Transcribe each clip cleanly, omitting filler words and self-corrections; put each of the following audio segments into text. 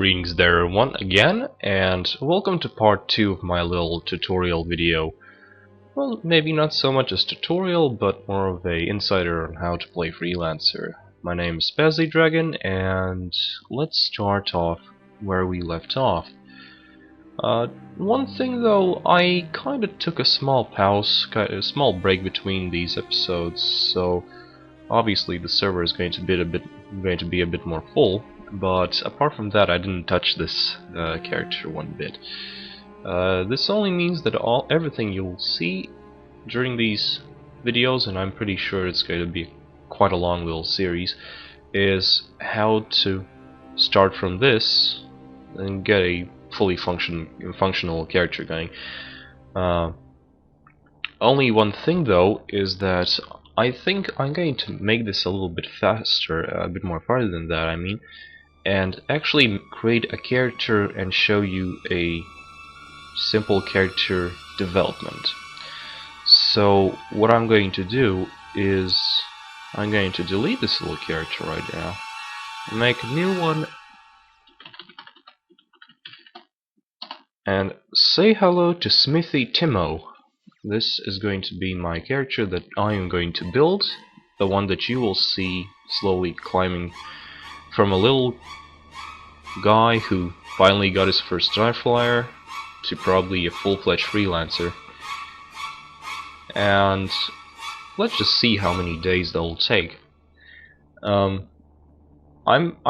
Greetings there everyone again, and welcome to part 2 of my little tutorial video. Well, maybe not so much as tutorial, but more of a insider on how to play Freelancer. My name is Dragon, and let's start off where we left off. One thing though, I kinda took a small pause, a small break between these episodes, so obviously the server is going to be a bit more full. But apart from that, I didn't touch this character one bit. This only means that everything you'll see during these videos, and I'm pretty sure it's going to be quite a long little series, is how to start from this and get a fully functional character going. Only one thing though is that I think I'm going to make this a little bit faster, a bit more farther than that, I mean, and actually create a character and show you a simple character development. So what I'm going to do is I'm going to delete this little character right now, make a new one, and say hello to Smithy Timo. This is going to be my character that I am going to build, the one that you will see slowly climbing from a little guy who finally got his first dry flyer to probably a full-fledged freelancer. And let's just see how many days that'll take. I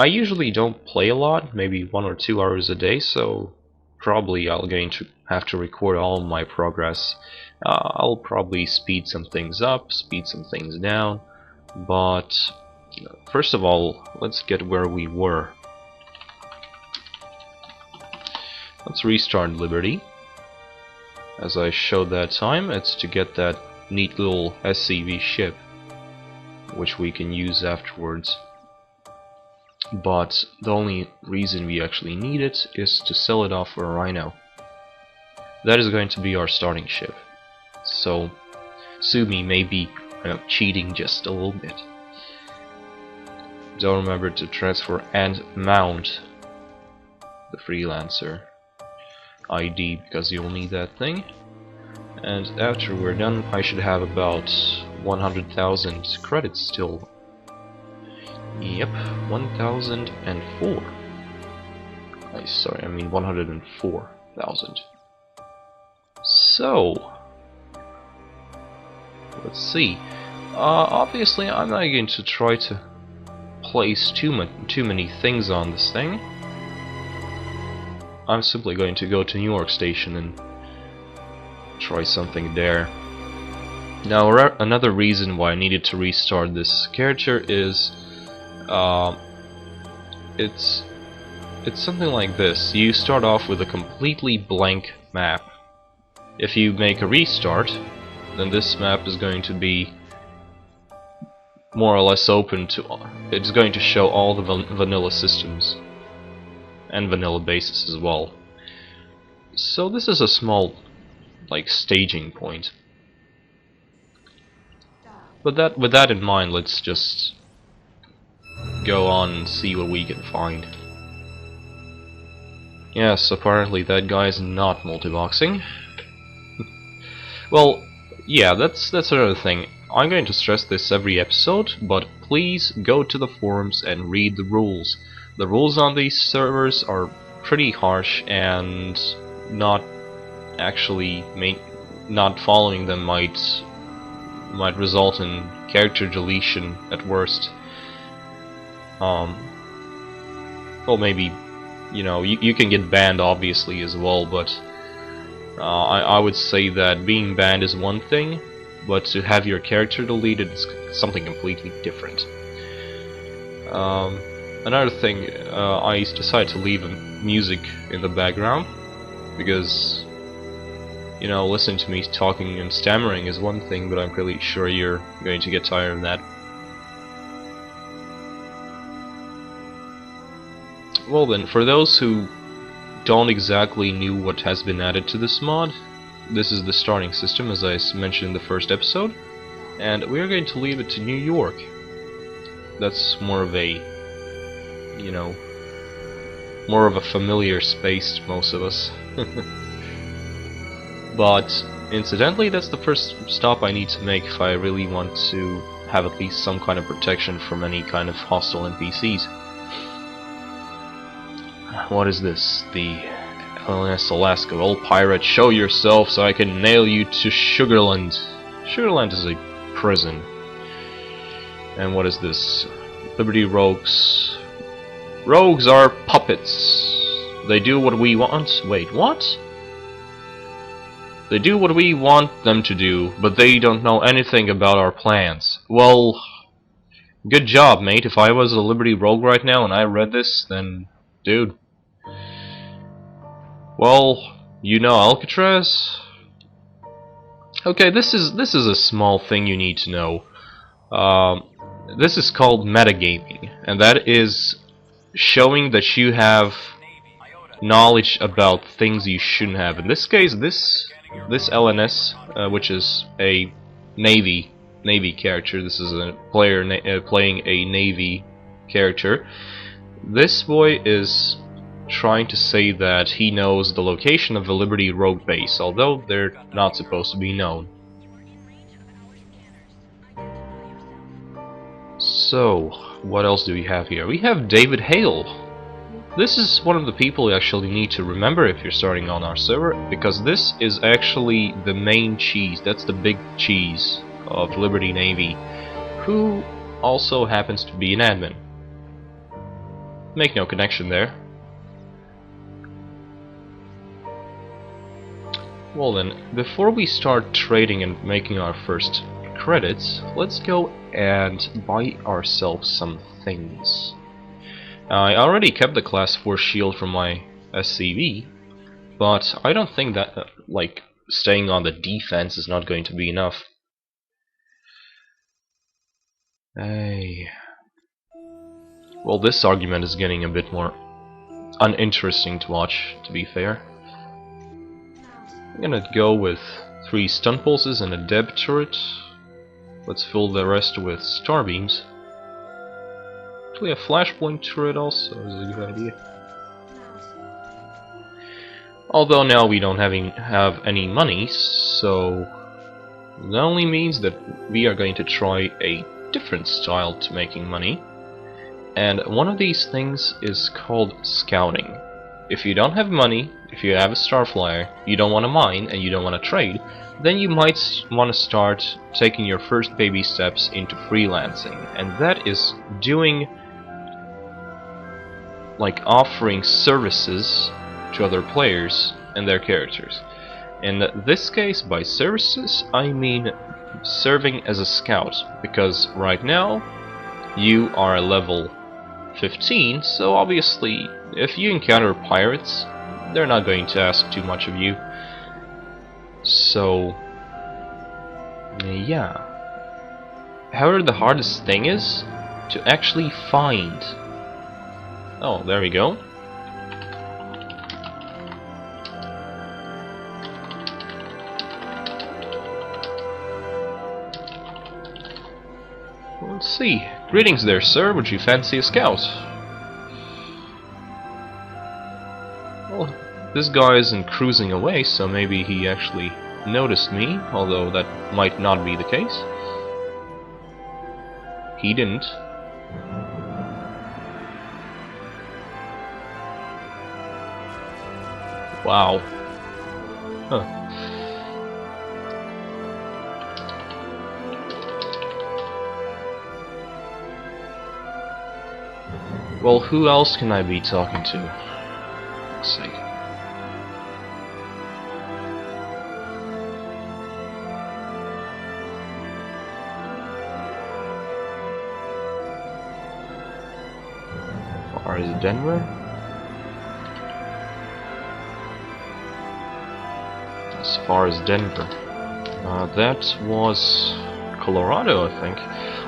usually don't play a lot, maybe 1 or 2 hours a day, so probably I'm going to have to record all my progress. I'll probably speed some things up, speed some things down, but first of all, let's get where we were. Let's restart Liberty. As I showed that time, it's to get that neat little SCV ship, which we can use afterwards. But the only reason we actually need it is to sell it off for a Rhino. That is going to be our starting ship. So sue me, maybe cheating just a little bit. Don't remember to transfer and mount the Freelancer ID, because you'll need that thing. And after we're done, I should have about 100,000 credits still. Yep, 1,004. I mean 104,000. So let's see. Obviously, I'm not going to try to place too many things on this thing. I'm simply going to go to New York Station and try something there. Now, another reason why I needed to restart this character is it's something like this. You start off with a completely blank map. If you make a restart, then this map is going to be more or less open to. It's going to show all the vanilla systems and vanilla bases as well. So this is a small, like, staging point. But with that in mind, let's just go on and see what we can find. Yes, apparently that guy's not multiboxing. Well, yeah, that's another thing. I'm going to stress this every episode, but please go to the forums and read the rules. The rules on these servers are pretty harsh, and not following them might result in character deletion at worst. Well, maybe, you can get banned obviously as well, but I would say that being banned is one thing, but to have your character deleted is something completely different. Another thing, I decided to leave music in the background because, listening to me talking and stammering is one thing, but I'm pretty sure you're going to get tired of that. Well then, for those who don't exactly know what has been added to this mod, this is the starting system, as I mentioned in the first episode, and we are going to leave it to New York. That's more of a more of a familiar space to most of us. But incidentally, that's the first stop I need to make if I really want to have at least some kind of protection from any kind of hostile NPCs. What is this? The LNS Alaska. Well, pirate, show yourself so I can nail you to Sugarland. Sugarland is a prison. And what is this? Liberty Rogues. Rogues are puppets. They do what we want. Wait, what? They do what we want them to do, but they don't know anything about our plans. Well, good job, mate. If I was a Liberty Rogue right now and I read this, then, dude. Well, you know Alcatraz? Okay, this is a small thing you need to know. This is called metagaming, and that is showing that you have knowledge about things you shouldn't have. In this case, this LNS, which is a Navy character. This is a player playing a Navy character. This boy is trying to say that he knows the location of the Liberty Rogue base, although they're not supposed to be known. So, what else do we have here? We have David Hale. This is one of the people you actually need to remember if you're starting on our server, because this is actually the main cheese. That's the big cheese of Liberty Navy, who also happens to be an admin. Make no connection there. Well then, before we start trading and making our first credits, let's go and buy ourselves some things. I already kept the class 4 shield from my SCV, but I don't think that like staying on the defense is not going to be enough. Hey. Well, this argument is getting a bit more uninteresting to watch, to be fair. I'm gonna go with 3 stun pulses and a deb turret. Let's fill the rest with star beams. Actually, a flashpoint turret also is a good idea. Although now we don't have any money, so that only means that we are going to try a different style to making money. And one of these things is called scouting. If you don't have money, if you have a star flyer, you don't want to mine, and you don't want to trade, then you might want to start taking your first baby steps into freelancing. And that is doing, like, offering services to other players and their characters. In this case, by services, I mean serving as a scout, because right now you are a level 15, so obviously if you encounter pirates, they're not going to ask too much of you. So yeah. However, the hardest thing is to actually find. Oh, there we go. Let's see. Greetings there, sir. Would you fancy a scout? Well, this guy isn't cruising away, so maybe he actually noticed me, although that might not be the case. He didn't. Wow. Huh. Well, who else can I be talking to? Let's see. Or is it Denver? As far as Denver. That was Colorado, I think.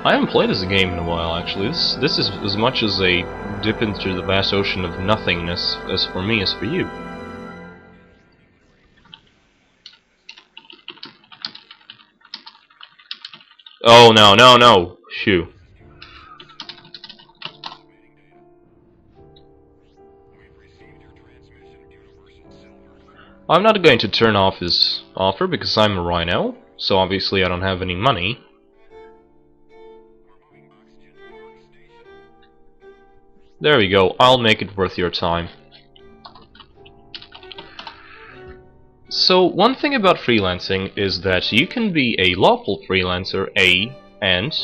I haven't played this game in a while, actually. This is as much as a dip into the vast ocean of nothingness as for me as for you. Oh no, no, no! Shoo. I'm not going to turn off his offer because I'm a rhino, so obviously I don't have any money. There we go, I'll make it worth your time. So one thing about freelancing is that you can be a lawful freelancer, and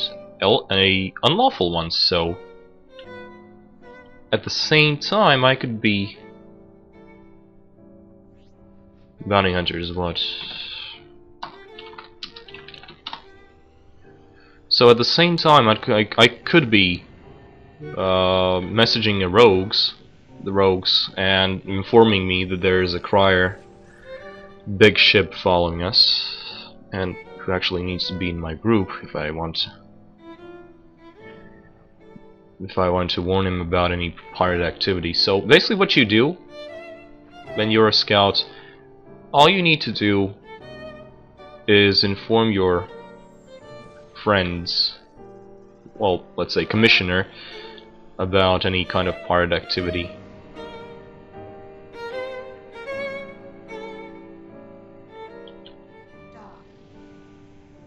a unlawful one, so at the same time I could be bounty hunters, what? So at the same time I could be messaging the rogues, and informing me that there is a crier big ship following us, and who actually needs to be in my group if I want to warn him about any pirate activity. So basically what you do when you're a scout, all you need to do is inform your friends, well, let's say commissioner, about any kind of pirate activity.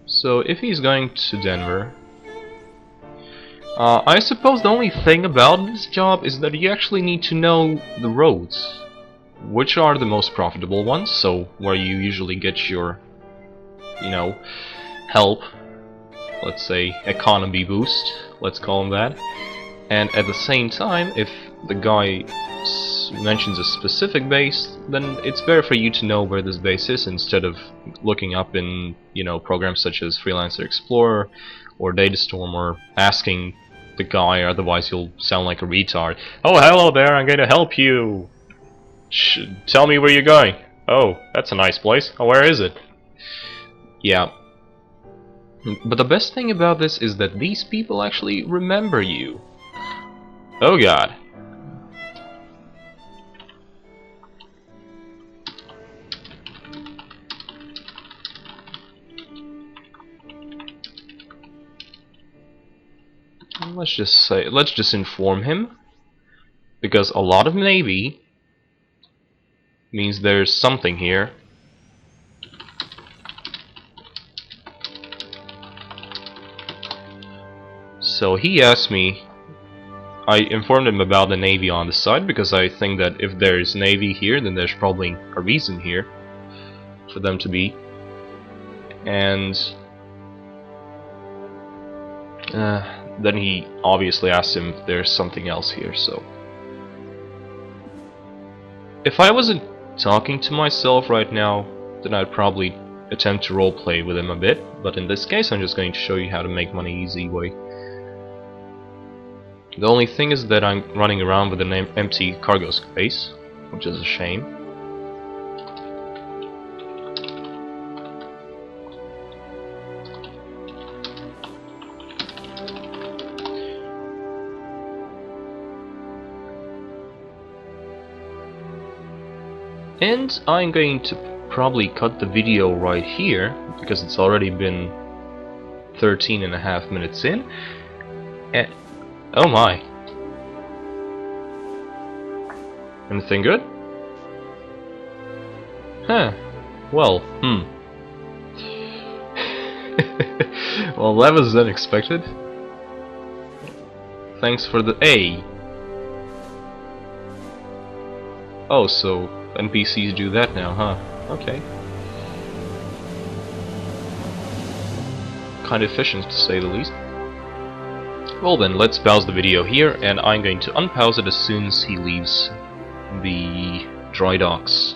So if he's going to Denver, I suppose the only thing about this job is that you actually need to know the roads, which are the most profitable ones, so where you usually get your, you know, help, let's say economy boost, let's call them that. And at the same time, if the guy mentions a specific base, then it's better for you to know where this base is instead of looking up in, you know, programs such as Freelancer Explorer or Datastorm, or asking the guy, otherwise you'll sound like a retard. Oh, hello there, I'm going to help you. Tell me where you're going. Oh, that's a nice place. Oh, where is it? Yeah. But the best thing about this is that these people actually remember you. Oh god. Let's just inform him, because a lot of maybe means there's something here. So he asked me, I informed him about the navy on the side, because I think that if there's navy here, then there's probably a reason here for them to be. And then he obviously asked him if there's something else here. So if I wasn't talking to myself right now, then I'd probably attempt to roleplay with him a bit, but in this case I'm just going to show you how to make money easy way. The only thing is that I'm running around with an empty cargo space, which is a shame. And I'm going to probably cut the video right here, because it's already been 13.5 minutes in. And oh my. Anything good? Huh. Well, well, that was unexpected. Thanks for the A. Oh, so NPCs do that now, huh? Okay. Kind of efficient, to say the least. Well then, let's pause the video here, and I'm going to unpause it as soon as he leaves the dry docks.